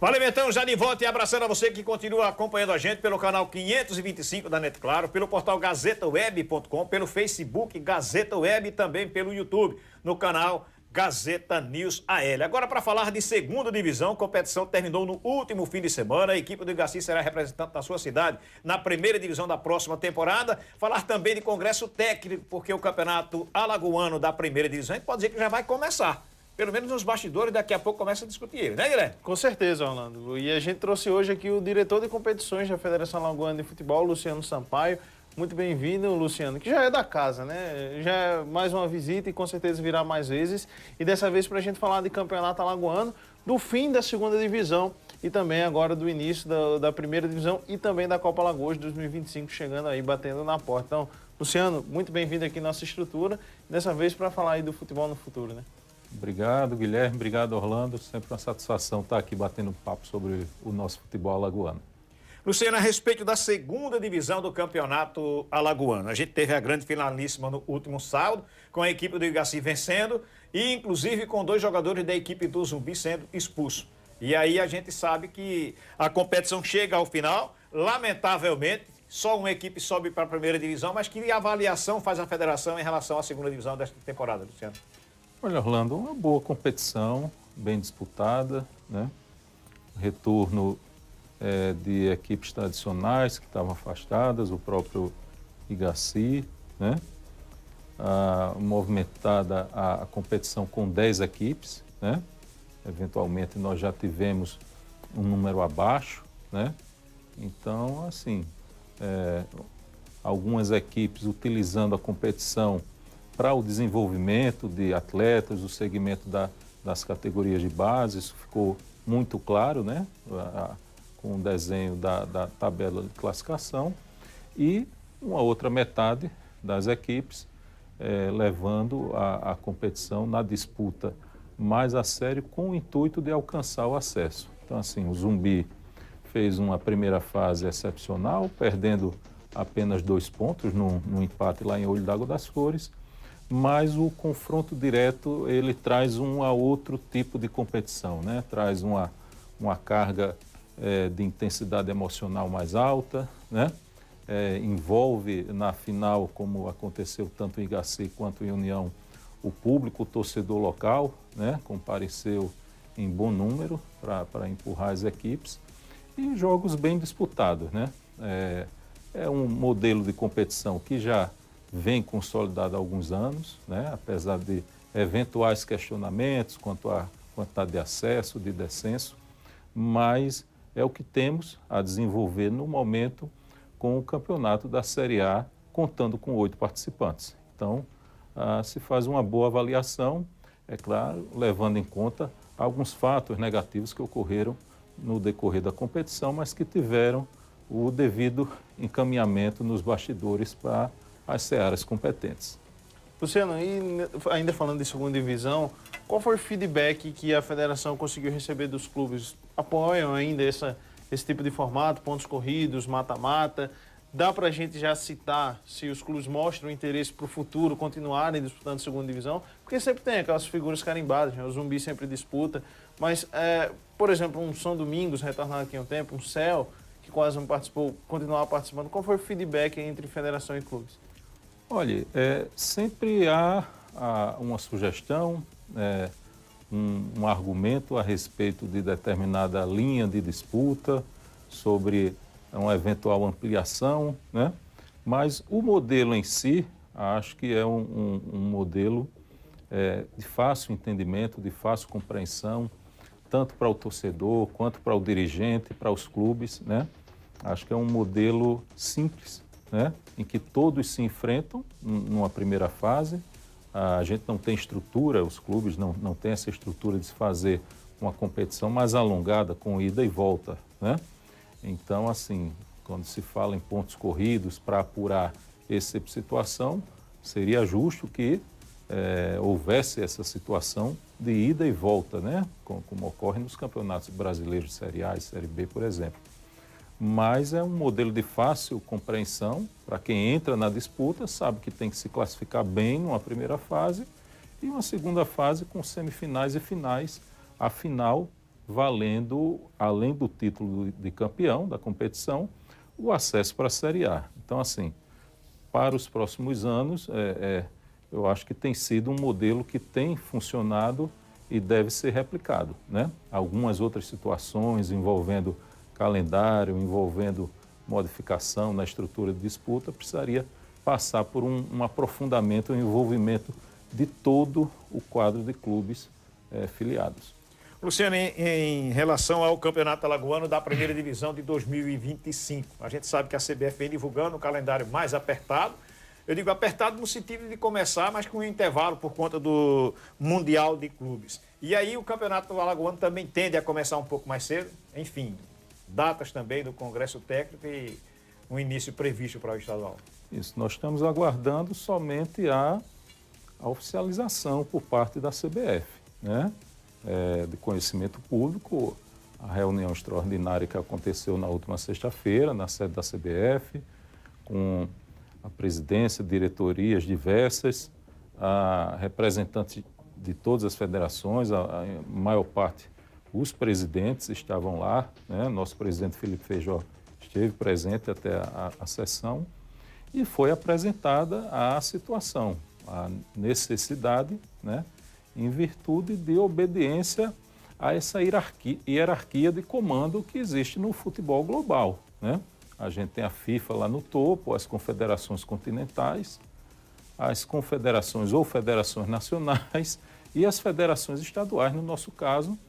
Valeu, então, já de volta e abraçando a você que continua acompanhando a gente pelo canal 525 da Net Claro, pelo portal gazetaweb.com, pelo Facebook Gazeta Web e também pelo YouTube, no canal Gazeta News AL. Agora, para falar de segunda divisão, a competição terminou no último fim de semana. A equipe do Igaci será representante da sua cidade na primeira divisão da próxima temporada. Falar também de congresso técnico, porque o campeonato alagoano da primeira divisão, a gente pode dizer que já vai começar. Pelo menos nos bastidores, daqui a pouco começa a discutir ele, né, Guilherme? Com certeza, Orlando. E a gente trouxe hoje aqui o diretor de competições da Federação Alagoana de Futebol, Luciano Sampaio. Muito bem-vindo, Luciano, que já é da casa, né? Já é mais uma visita e com certeza virá mais vezes. E dessa vez para a gente falar de campeonato alagoano, do fim da segunda divisão e também agora do início da primeira divisão e também da Copa Alagoas 2025 chegando aí, batendo na porta. Então, Luciano, muito bem-vindo aqui à nossa estrutura. Dessa vez para falar aí do futebol no futuro, né? Obrigado, Guilherme. Obrigado, Orlando. Sempre uma satisfação estar aqui batendo um papo sobre o nosso futebol alagoano. Luciano, a respeito da segunda divisão do campeonato alagoano, a gente teve a grande finalíssima no último sábado, com a equipe do Igaci vencendo e inclusive com 2 jogadores da equipe do Zumbi sendo expulsos. E aí a gente sabe que a competição chega ao final, lamentavelmente, só uma equipe sobe para a primeira divisão, mas que avaliação faz a federação em relação à segunda divisão desta temporada, Luciano? Olha, Orlando, uma boa competição, bem disputada, né? Retorno de equipes tradicionais que estavam afastadas, o próprio Igaci, né? Movimentada a competição com 10 equipes, né? Eventualmente nós já tivemos um número abaixo, né? Então, assim, algumas equipes utilizando a competição para o desenvolvimento de atletas, o segmento das categorias de base, isso ficou muito claro, né? Com o desenho da tabela de classificação, e uma outra metade das equipes levando a competição na disputa mais a sério com o intuito de alcançar o acesso. Então, assim, o Zumbi fez uma primeira fase excepcional, perdendo apenas 2 pontos no empate lá em Olho d'Água das Flores, mas o confronto direto, ele traz um a outro tipo de competição, né? Traz uma carga de intensidade emocional mais alta, né? Envolve na final, como aconteceu tanto em Igaci quanto em União, o público, o torcedor local, né? Compareceu em bom número para empurrar as equipes, e jogos bem disputados, né? É um modelo de competição que já vem consolidado há alguns anos, né? Apesar de eventuais questionamentos quanto à quantidade de acesso, de descenso, mas é o que temos a desenvolver no momento com o campeonato da Série A, contando com 8 participantes. Então, se faz uma boa avaliação, é claro, levando em conta alguns fatos negativos que ocorreram no decorrer da competição, mas que tiveram o devido encaminhamento nos bastidores para as searas competentes. Luciano, e ainda falando de segunda divisão, qual foi o feedback que a federação conseguiu receber dos clubes? Apoiam ainda esse tipo de formato, pontos corridos, mata-mata? Dá para a gente já citar se os clubes mostram interesse para o futuro continuarem disputando segunda divisão? Porque sempre tem aquelas figuras carimbadas, né? O Zumbi sempre disputa, mas, por exemplo, um São Domingos retornado aqui há um tempo, um Céu, que quase não participou, continuar participando. Qual foi o feedback entre federação e clubes? Olha, sempre há uma sugestão, um argumento a respeito de determinada linha de disputa, sobre uma eventual ampliação, né? Mas o modelo em si, acho que é um modelo de fácil entendimento, de fácil compreensão, tanto para o torcedor, quanto para o dirigente, para os clubes, né? Acho que é um modelo simples, né? Em que todos se enfrentam numa primeira fase. A gente não tem estrutura, os clubes não têm essa estrutura de se fazer uma competição mais alongada, com ida e volta, né? Então, assim, quando se fala em pontos corridos para apurar essa tipo de situação, seria justo que houvesse essa situação de ida e volta, né? Como ocorre nos campeonatos brasileiros de Série A e Série B, por exemplo. Mas é um modelo de fácil compreensão para quem entra na disputa, sabe que tem que se classificar bem numa primeira fase e uma segunda fase com semifinais e finais. A final valendo, além do título de campeão da competição, o acesso para a Série A. Então, assim, para os próximos anos, eu acho que tem sido um modelo que tem funcionado e deve ser replicado, né? Algumas outras situações envolvendo calendário, envolvendo modificação na estrutura de disputa, precisaria passar por um aprofundamento, um envolvimento de todo o quadro de clubes filiados. Luciano, em relação ao Campeonato Alagoano da Primeira Divisão de 2025, a gente sabe que a CBF vem divulgando um calendário mais apertado. Eu digo apertado no sentido de começar, mas com um intervalo por conta do Mundial de Clubes. E aí o Campeonato Alagoano também tende a começar um pouco mais cedo. Enfim, datas também do Congresso Técnico e um início previsto para o estadual. Isso, nós estamos aguardando somente a oficialização por parte da CBF, né? De conhecimento público, a reunião extraordinária que aconteceu na última sexta-feira, na sede da CBF, com a presidência, diretorias diversas, a representantes de todas as federações, a maior parte, os presidentes estavam lá, né? Nosso presidente Felipe Feijó esteve presente até a sessão e foi apresentada a situação, a necessidade, né? Em virtude de obediência a essa hierarquia de comando que existe no futebol global, né? A gente tem a FIFA lá no topo, as confederações continentais, as confederações ou federações nacionais e as federações estaduais, no nosso caso,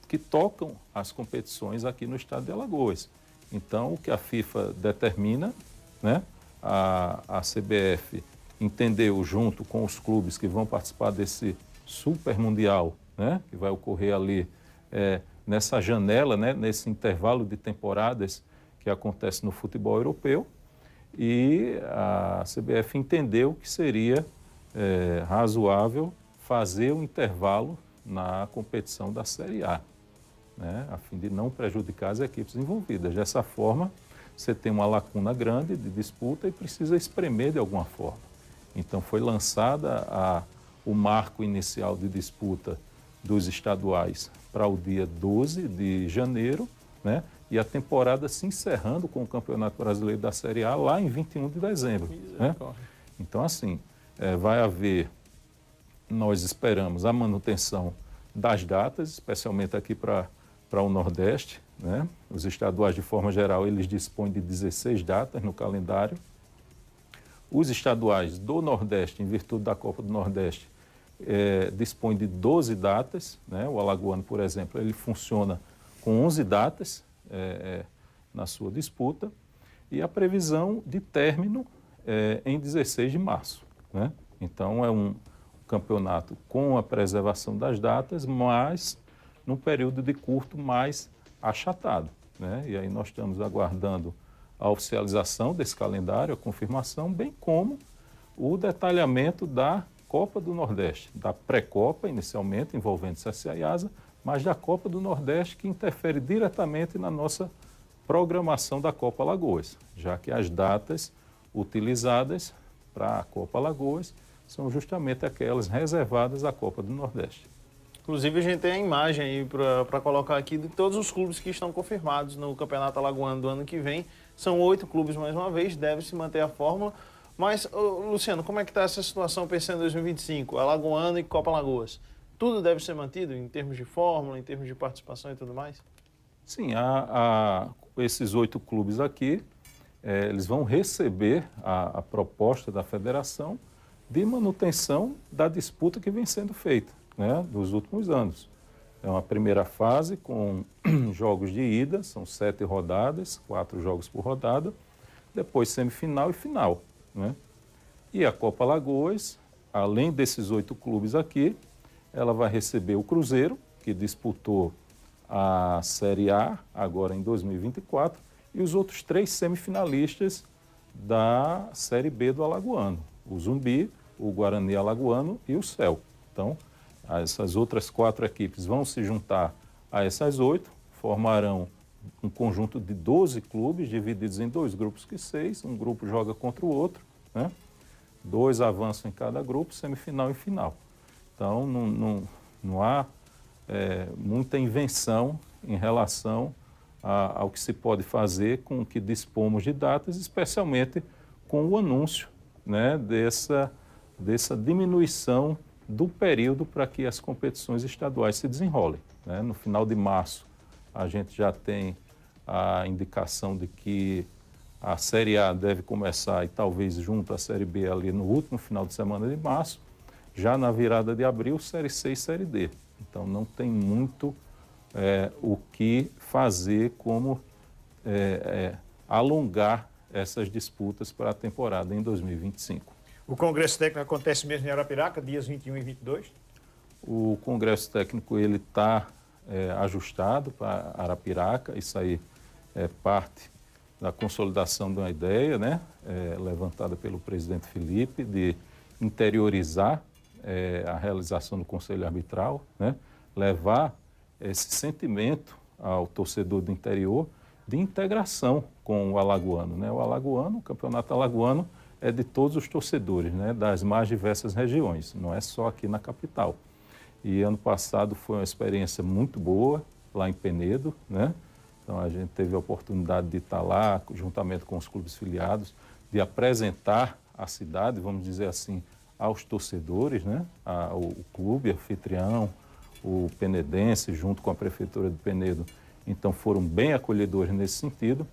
que tocam as competições aqui no estado de Alagoas. Então, o que a FIFA determina, né? A CBF entendeu junto com os clubes que vão participar desse Super Mundial, né? Que vai ocorrer ali nessa janela, né? Nesse intervalo de temporadas que acontece no futebol europeu, e a CBF entendeu que seria razoável fazer um intervalo na competição da Série A, né? A fim de não prejudicar as equipes envolvidas. Dessa forma, você tem uma lacuna grande de disputa e precisa espremer de alguma forma. Então, foi lançada o marco inicial de disputa dos estaduais para o dia 12 de janeiro, né? E a temporada se encerrando com o Campeonato Brasileiro da Série A lá em 21 de dezembro. Né? Então, assim, vai haver, nós esperamos, a manutenção das datas, especialmente aqui para o Nordeste, né? Os estaduais, de forma geral, eles dispõem de 16 datas no calendário. Os estaduais do Nordeste, em virtude da Copa do Nordeste, dispõem de 12 datas, né? O alagoano, por exemplo, ele funciona com 11 datas na sua disputa, e a previsão de término em 16 de março. Né? Então, é um campeonato com a preservação das datas, mas num período de curto mais achatado. Né? E aí nós estamos aguardando a oficialização desse calendário, a confirmação, bem como o detalhamento da Copa do Nordeste, da pré-copa, inicialmente, envolvendo CSA e ASA, mas da Copa do Nordeste, que interfere diretamente na nossa programação da Copa Alagoas, já que as datas utilizadas para a Copa Alagoas são justamente aquelas reservadas à Copa do Nordeste. Inclusive, a gente tem a imagem aí para colocar aqui de todos os clubes que estão confirmados no Campeonato Alagoano do ano que vem. São 8 clubes, mais uma vez, deve se manter a fórmula. Mas, Luciano, como é que está essa situação pensando em 2025, Alagoano e Copa Alagoas? Tudo deve ser mantido em termos de fórmula, em termos de participação e tudo mais? Sim, esses 8 clubes aqui, eles vão receber a proposta da federação de manutenção da disputa que vem sendo feita, né, dos últimos anos. É uma primeira fase com jogos de ida, são 7 rodadas, 4 jogos por rodada, depois semifinal e final. Né? E a Copa Alagoas, além desses 8 clubes aqui, ela vai receber o Cruzeiro, que disputou a Série A agora em 2024, e os outros 3 semifinalistas da Série B do Alagoano, o Zumbi, o Guarani Alagoano e o Céu. Então, essas outras 4 equipes vão se juntar a essas 8, formarão um conjunto de 12 clubes, divididos em 2 grupos que 6, um grupo joga contra o outro, né? 2 avançam em cada grupo, semifinal e final. Então, não há muita invenção em relação ao que se pode fazer com o que dispomos de datas, especialmente com o anúncio, né, dessa diminuição do período para que as competições estaduais se desenrolem, né? No final de março, a gente já tem a indicação de que a Série A deve começar e talvez junto à Série B ali no último final de semana de março. Já na virada de abril, Série C e Série D. Então não tem muito o que fazer como alongar essas disputas para a temporada em 2025. O Congresso Técnico acontece mesmo em Arapiraca, dias 21 e 22? O Congresso Técnico ele está ajustado para Arapiraca. Isso aí é parte da consolidação de uma ideia, né, levantada pelo presidente Felipe, de interiorizar a realização do Conselho Arbitral, né, levar esse sentimento ao torcedor do interior de integração com o alagoano, né? O campeonato alagoano é de todos os torcedores, né, das mais diversas regiões, não é só aqui na capital. E ano passado foi uma experiência muito boa lá em Penedo, né? Então a gente teve a oportunidade de estar lá, juntamente com os clubes filiados, de apresentar a cidade, vamos dizer assim, aos torcedores, né? O clube anfitrião, o penedense, junto com a Prefeitura de Penedo, então foram bem acolhedores nesse sentido,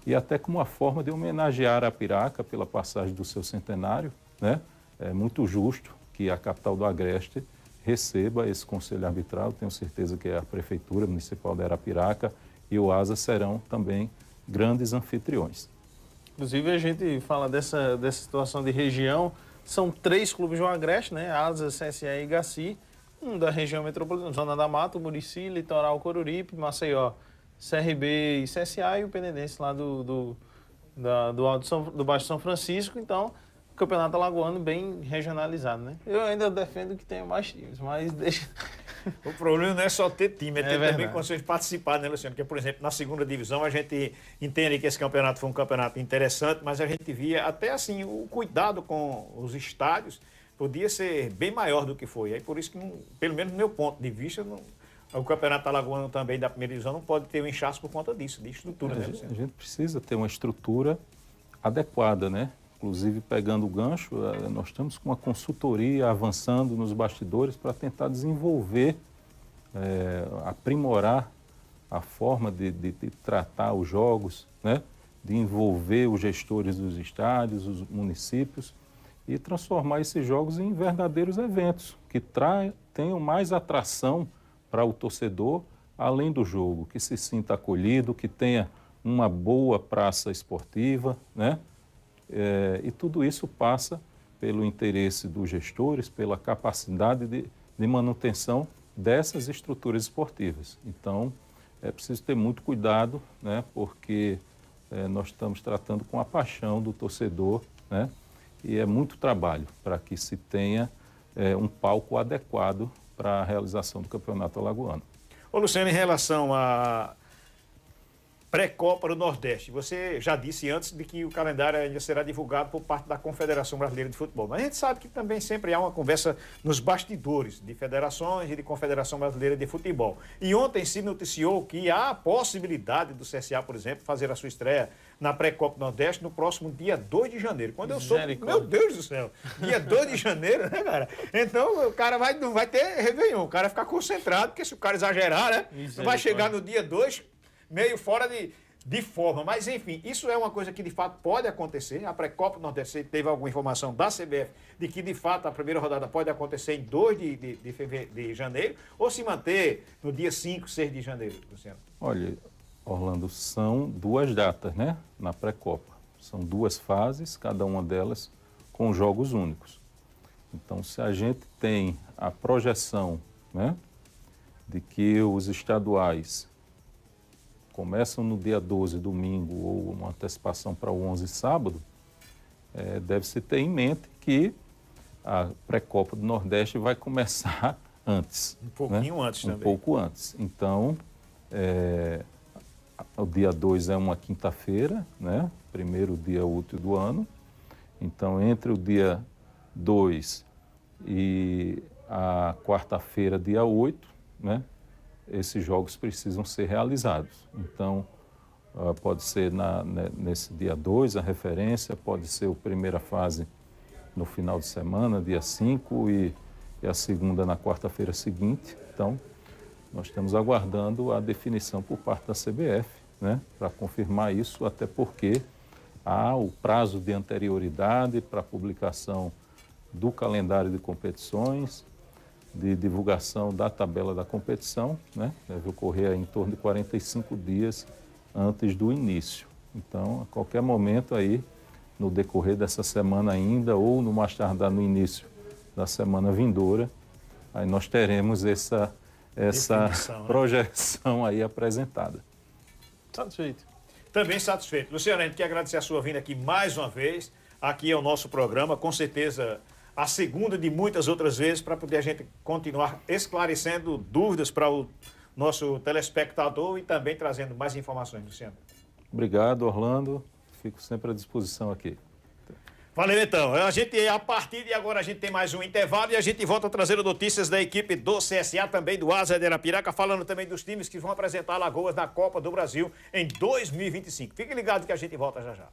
e até como uma forma de homenagear a Piraca pela passagem do seu centenário, né? É muito justo que a capital do Agreste receba esse conselho arbitral. Tenho certeza que a Prefeitura Municipal de Arapiraca e o ASA serão também grandes anfitriões. Inclusive, a gente fala dessa situação de região. São 3 clubes do Agreste, né? ASA, CSE e Igaci. Um da região metropolitana, Zona da Mata, Murici, Litoral, Coruripe, Maceió, CRB e CSA, e o Penedense lá do Baixo São Francisco. Então, o campeonato alagoano bem regionalizado, né? Eu ainda defendo que tenha mais times, mas deixa... O problema não é só ter time, é ter verdade. também condições de participar, né, Luciano? Porque, por exemplo, na segunda divisão a gente entende que esse campeonato foi um campeonato interessante, mas a gente via até assim o cuidado com os estádios podia ser bem maior do que foi. Aí por isso que, pelo menos do meu ponto de vista, o campeonato alagoano também da primeira divisão não pode ter um inchaço por conta disso, de estrutura, né, Luciano? A gente precisa ter uma estrutura adequada, né? Inclusive, pegando o gancho, nós estamos com uma consultoria avançando nos bastidores para tentar desenvolver, aprimorar a forma de tratar os jogos, né? De envolver os gestores dos estádios, os municípios, e transformar esses jogos em verdadeiros eventos que tenham mais atração para o torcedor, além do jogo, que se sinta acolhido, que tenha uma boa praça esportiva, né? E tudo isso passa pelo interesse dos gestores, pela capacidade de manutenção dessas estruturas esportivas. Então, é preciso ter muito cuidado, né, porque nós estamos tratando com a paixão do torcedor, né, e é muito trabalho para que se tenha um palco adequado para a realização do Campeonato Alagoano. Ô, Luciano, em relação à pré-Copa do Nordeste, você já disse antes de que o calendário ainda será divulgado por parte da Confederação Brasileira de Futebol. Mas a gente sabe que também sempre há uma conversa nos bastidores de federações e de Confederação Brasileira de Futebol. E ontem se noticiou que há a possibilidade do CSA, por exemplo, fazer a sua estreia na pré-Copa do Nordeste no próximo dia 2 de janeiro. Quando eu soube, meu Deus do céu, dia 2 de janeiro, né, cara? Então o cara não vai ter Réveillon, o cara vai ficar concentrado, porque se o cara exagerar, né, não vai chegar no dia 2 meio fora de forma. Mas, enfim, isso é uma coisa que, de fato, pode acontecer. A pré-Copa do Nordeste teve alguma informação da CBF de que, de fato, a primeira rodada pode acontecer em 2 de janeiro ou se manter no dia 5, 6 de janeiro, Luciano? Olha, Orlando, são 2 datas, né, na pré-Copa. São 2 fases, cada uma delas com jogos únicos. Então, se a gente tem a projeção, né, de que os estaduais começam no dia 12, domingo, ou uma antecipação para o 11, sábado, deve-se ter em mente que a pré-Copa do Nordeste vai começar antes. Um pouquinho, né? Antes também. Um pouco antes. Então, o dia 2 é uma quinta-feira, né? Primeiro dia útil do ano. Então, entre o dia 2 e a quarta-feira, dia 8, né? esses jogos precisam ser realizados. Então, pode ser nesse dia 2 a referência, pode ser a primeira fase no final de semana, dia 5, e a segunda na quarta-feira seguinte. Então, nós estamos aguardando a definição por parte da CBF, né, para confirmar isso, até porque há o prazo de anterioridade para a publicação do calendário de competições, de divulgação da tabela da competição, né, deve ocorrer em torno de 45 dias antes do início. Então, a qualquer momento aí, no decorrer dessa semana ainda, ou no mais tardar no início da semana vindoura, aí nós teremos essa projeção aí apresentada. Satisfeito. Também satisfeito. Luciano, a gente quer agradecer a sua vinda aqui mais uma vez. Aqui é o nosso programa, com certeza a segunda de muitas outras vezes, para poder a gente continuar esclarecendo dúvidas para o nosso telespectador e também trazendo mais informações, Luciano. Obrigado, Orlando. Fico sempre à disposição aqui. Valeu, então. A partir de agora, a gente tem mais um intervalo e a gente volta trazendo notícias da equipe do CSA, também do Asa de Arapiraca, falando também dos times que vão apresentar Alagoas na Copa do Brasil em 2025. Fique ligado que a gente volta já já.